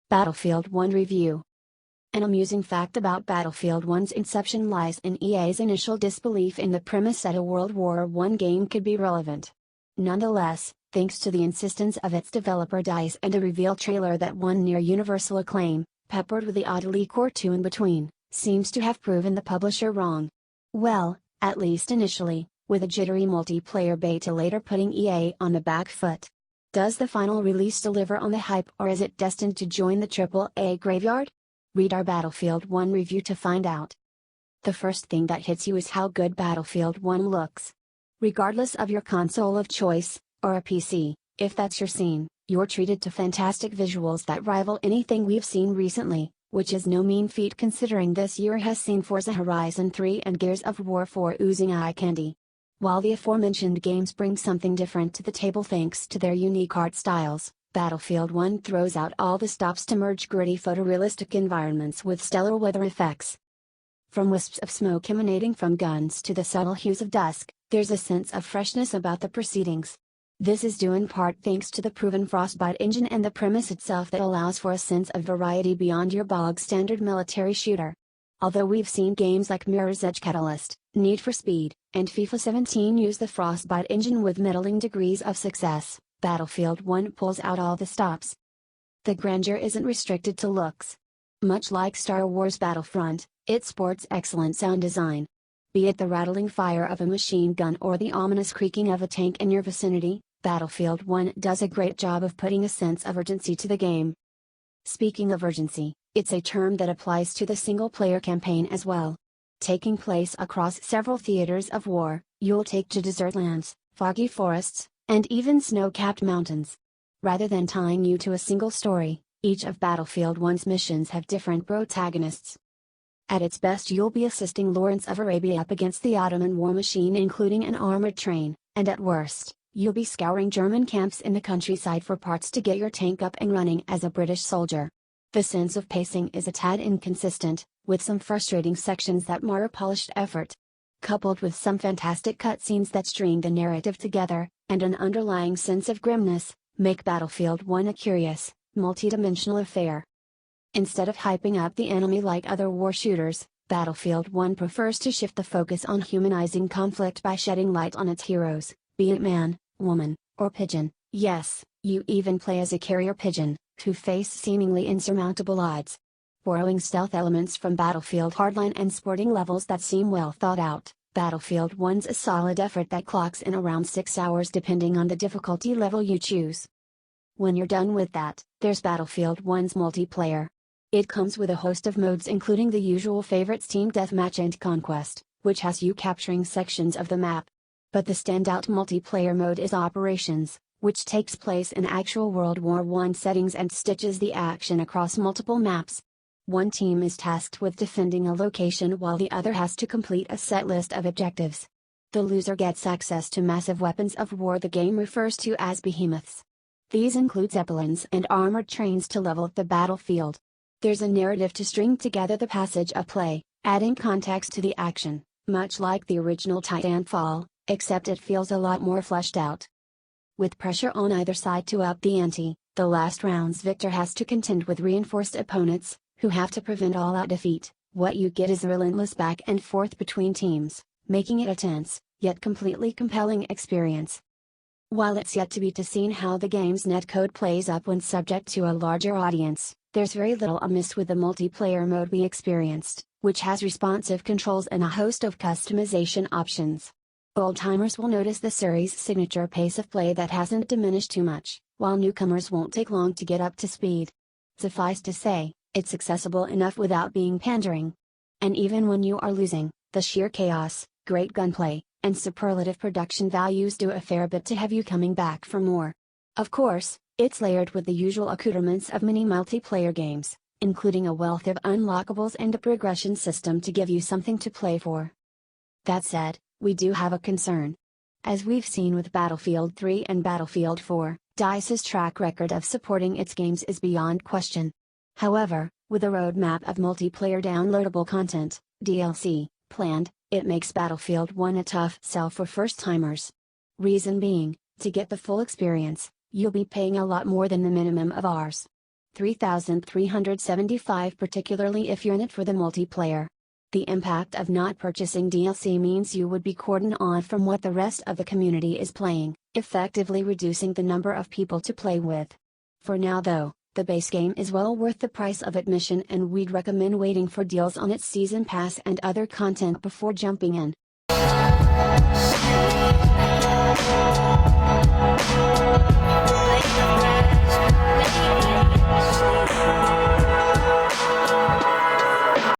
Battlefield 1 Review. An amusing fact about Battlefield 1's inception lies in EA's initial disbelief in the premise that a World War I game could be relevant. Nonetheless, thanks to the insistence of its developer DICE and a reveal trailer that won near universal acclaim, peppered with the oddly cartoon between, seems to have proven the publisher wrong. Well, at least initially, with a jittery multiplayer beta later putting EA on the back foot. Does the final release deliver on the hype, or is it destined to join the AAA graveyard? Read our Battlefield 1 review to find out. The first thing that hits you is how good Battlefield 1 looks. Regardless of your console of choice, or a PC, if that's your scene, you're treated to fantastic visuals that rival anything we've seen recently, which is no mean feat considering this year has seen Forza Horizon 3 and Gears of War 4 oozing eye candy. While the aforementioned games bring something different to the table thanks to their unique art styles, Battlefield 1 throws out all the stops to merge gritty photorealistic environments with stellar weather effects. From wisps of smoke emanating from guns to the subtle hues of dusk, there's a sense of freshness about the proceedings. This is due in part thanks to the proven Frostbite engine and the premise itself that allows for a sense of variety beyond your bog-standard military shooter. Although we've seen games like Mirror's Edge Catalyst, Need for Speed, and FIFA 17 use the Frostbite engine with middling degrees of success, Battlefield 1 pulls out all the stops. The grandeur isn't restricted to looks. Much like Star Wars Battlefront, it sports excellent sound design. Be it the rattling fire of a machine gun or the ominous creaking of a tank in your vicinity, Battlefield 1 does a great job of putting a sense of urgency to the game. Speaking of urgency, it's a term that applies to the single-player campaign as well. Taking place across several theaters of war, you'll take to desert lands, foggy forests, and even snow-capped mountains. Rather than tying you to a single story, each of Battlefield 1's missions have different protagonists. At its best you'll be assisting Lawrence of Arabia up against the Ottoman war machine including an armored train, and at worst, you'll be scouring German camps in the countryside for parts to get your tank up and running as a British soldier. The sense of pacing is a tad inconsistent, with some frustrating sections that mar a polished effort. Coupled with some fantastic cutscenes that string the narrative together, and an underlying sense of grimness, make Battlefield 1 a curious, multidimensional affair. Instead of hyping up the enemy like other war shooters, Battlefield 1 prefers to shift the focus on humanizing conflict by shedding light on its heroes, be it man, woman, or pigeon. Yes, you even play as a carrier pigeon, who face seemingly insurmountable odds. Borrowing stealth elements from Battlefield Hardline and sporting levels that seem well thought out, Battlefield 1's a solid effort that clocks in around 6 hours depending on the difficulty level you choose. When you're done with that, there's Battlefield 1's multiplayer. It comes with a host of modes including the usual favorites Team Deathmatch and Conquest, which has you capturing sections of the map. But the standout multiplayer mode is Operations, which takes place in actual World War I settings and stitches the action across multiple maps. One team is tasked with defending a location while the other has to complete a set list of objectives. The loser gets access to massive weapons of war the game refers to as behemoths. These include zeppelins and armored trains to level the battlefield. There's a narrative to string together the passage of play, adding context to the action, much like the original Titanfall, except it feels a lot more fleshed out. With pressure on either side to up the ante, the last round's victor has to contend with reinforced opponents, who have to prevent all-out defeat. What you get is relentless back and forth between teams, making it a tense, yet completely compelling experience. While it's yet to be seen how the game's netcode plays up when subject to a larger audience, there's very little amiss with the multiplayer mode we experienced, which has responsive controls and a host of customization options. Old-timers will notice the series' signature pace of play that hasn't diminished too much, while newcomers won't take long to get up to speed. Suffice to say, it's accessible enough without being pandering. And even when you are losing, the sheer chaos, great gunplay, and superlative production values do a fair bit to have you coming back for more. Of course, it's layered with the usual accoutrements of many multiplayer games, including a wealth of unlockables and a progression system to give you something to play for. That said, we do have a concern. As we've seen with Battlefield 3 and Battlefield 4, DICE's track record of supporting its games is beyond question. However, with a roadmap of multiplayer downloadable content, DLC, planned, it makes Battlefield 1 a tough sell for first-timers. Reason being, to get the full experience, you'll be paying a lot more than the minimum of Rs. 3,375, particularly if you're in it for the multiplayer. The impact of not purchasing DLC means you would be cordoned off from what the rest of the community is playing, effectively reducing the number of people to play with. For now though, the base game is well worth the price of admission, and we'd recommend waiting for deals on its season pass and other content before jumping in.